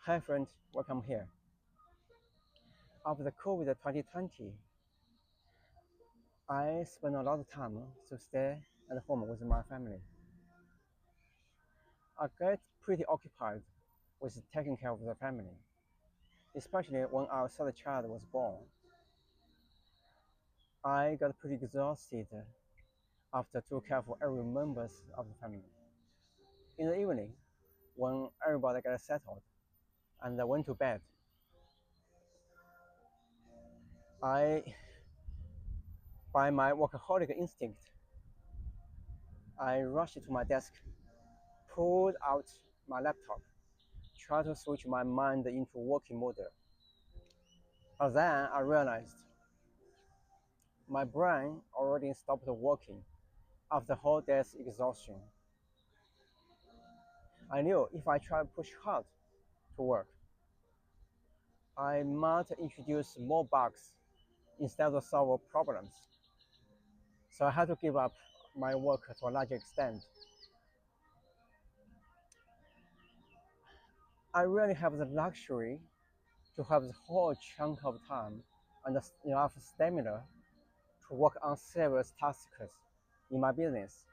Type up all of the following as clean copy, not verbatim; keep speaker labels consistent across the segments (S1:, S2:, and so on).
S1: Hi friend, welcome here. After the COVID 2020, I spent a lot of time to stay at home with my family. I get pretty occupied with taking care of the family, especially when our third child was born. I got pretty exhausted after taking care of every member of the family. In the evening, when everybody got settled and I went to bed, I, by my workaholic instinct, I rushed to my desk, pulled out my laptop, tried to switch my mind into working mode. But then I realized my brain already stopped working after the whole day's exhaustion. I knew if I tried to push hard to work, I might introduce more bugs instead of solve problems. So I had to give up my work to a large extent. I really have the luxury to have the whole chunk of time and enough stamina to work on serious tasks in my business.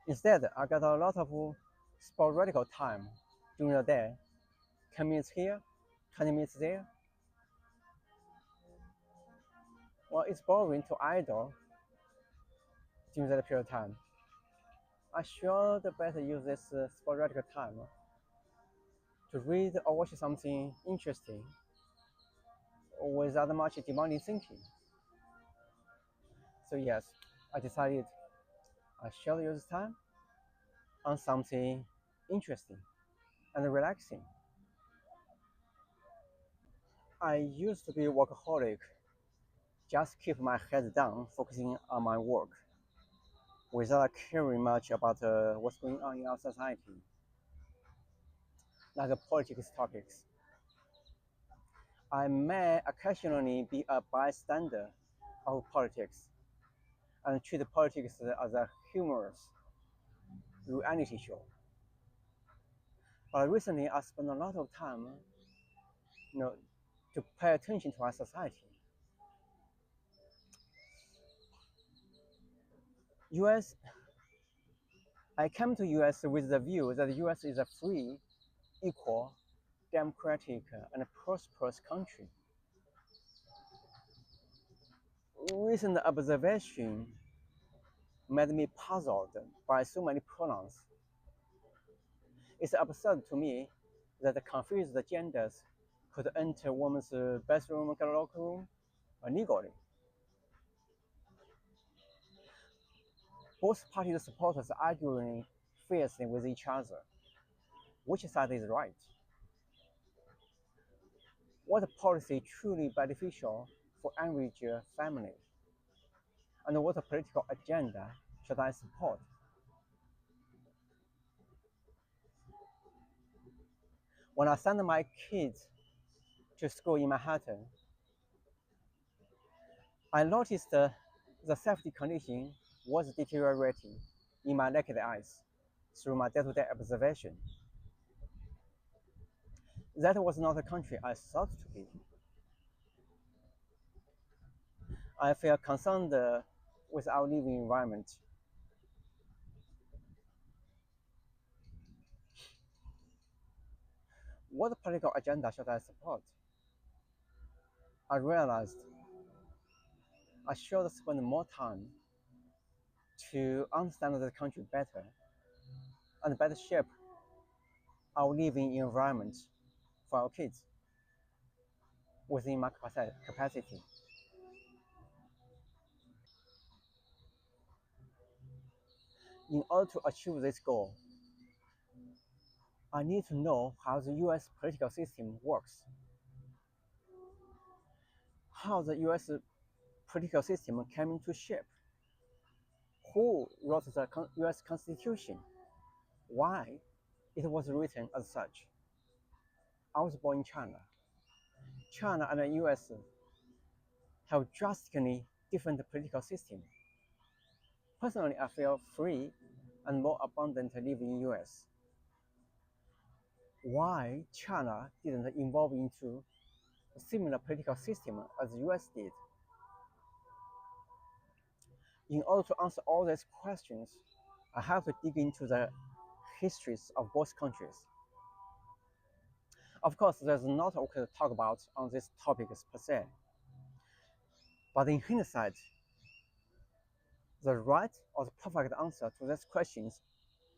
S1: Instead, I got a lot of sporadic time during the day, 10 minutes here, 20 minutes there. Well, it's boring to idle during that period of time. I should better use this sporadic time to read or watch something interesting without much demanding thinking. So yes, I decided I should use time on something interesting and relaxing. I used to be a workaholic, just keep my head down, focusing on my work, without caring much about what's going on in our society, like politics topics. I may occasionally be a bystander of politics and treat politics as a humorous reality show. But recently, I spent a lot of time, you know, to pay attention to our society. US, I came to US with the view that the US is a free, equal, democratic, and prosperous country. Recent observation made me puzzled by so many pronouns. It's absurd to me that confused genders could enter women's bathroom and locker room legally. Both parties' supporters arguing fiercely with each other. Which side is right? What policy truly beneficial for average family? And what political agenda should I support? When I send my kids to school in Manhattan, I noticed the safety condition was deteriorating in my naked eyes through my day-to-day observation. That was not the country I thought to be. I feel concerned with our living environment. What political agenda should I support? I realized I should spend more time to understand the country better and better shape our living environment for our kids within my capacity. In order to achieve this goal, I need to know how the US political system works, how the US political system came into shape, who wrote the US Constitution, why it was written as such. I was born in China. China and the US have drastically different political systems. Personally, I feel free and more abundant living in US. why China didn't evolve into a similar political system as the US did. In order to answer all these questions, I have to dig into the histories of both countries. Of course, there's not okay to talk about on these topics per se, but in hindsight, the right or the perfect answer to these questions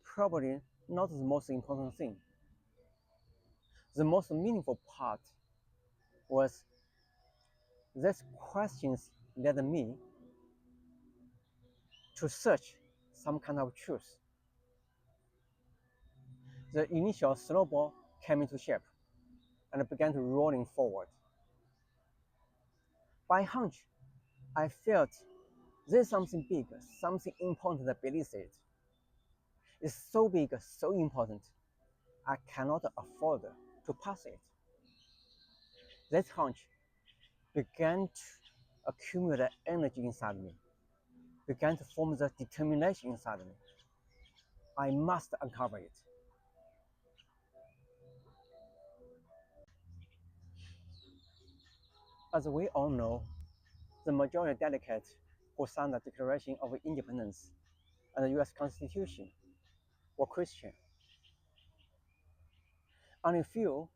S1: probably not the most important thing. The most meaningful part was these questions led me to search some kind of truth. The initial snowball came into shape and began to rolling forward. By hunch, I felt there's something big, something important beneath it. It's so big, so important, I cannot afford to pass it. This hunch began to accumulate energy inside me, began to form the determination inside me. I must uncover it. As we all know, the majority delegates who signed the Declaration of Independence and the US Constitution were Christian. Only few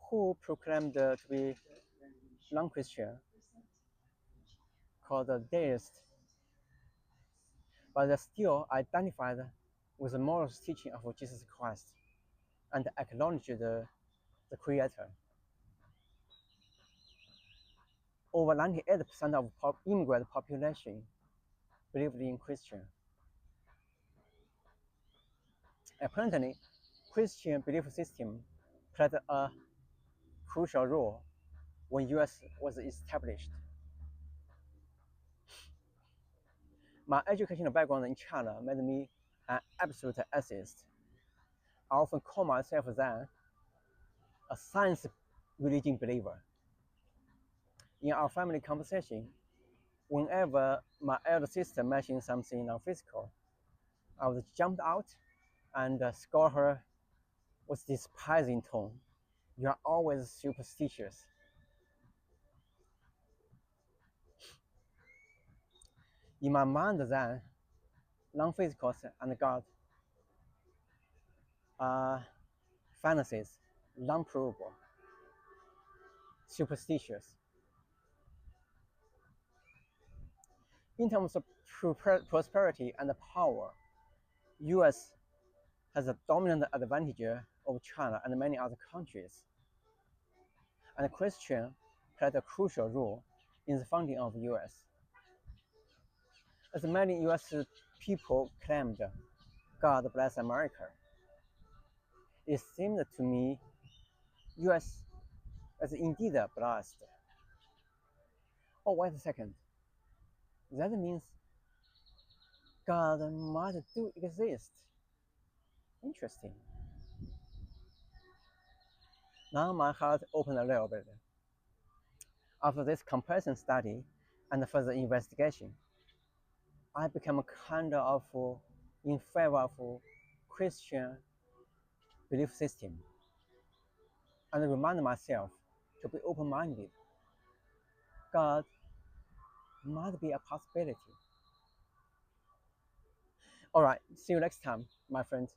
S1: who proclaimed to be non-Christian, called deists, but they still identified with the moral teaching of Jesus Christ and acknowledged the Creator. Over 98% of immigrant population believed in Christian. Apparently, Christian belief system played a crucial role when US was established. My educational background in China made me an absolute atheist. I often call myself then a science religion believer. In our family conversation, whenever my elder sister mentioned something non-physical, I would jump out and scold her with despising tone. You are always superstitious. In my mind then, non-physical and God are fantasies, non-provable, superstitious. In terms of prosperity and power, US has a dominant advantage over China and many other countries. And Christian played a crucial role in the founding of the US. As many US people claimed, God bless America, it seemed to me US is indeed blessed. Oh, wait a second. That means God must do exist. Interesting. Now my heart opened a little bit. After this comparison study and further investigation, I became kind of in favor of Christian belief system and remind myself to be open-minded. God might be a possibility. All right, see you next time, my friend.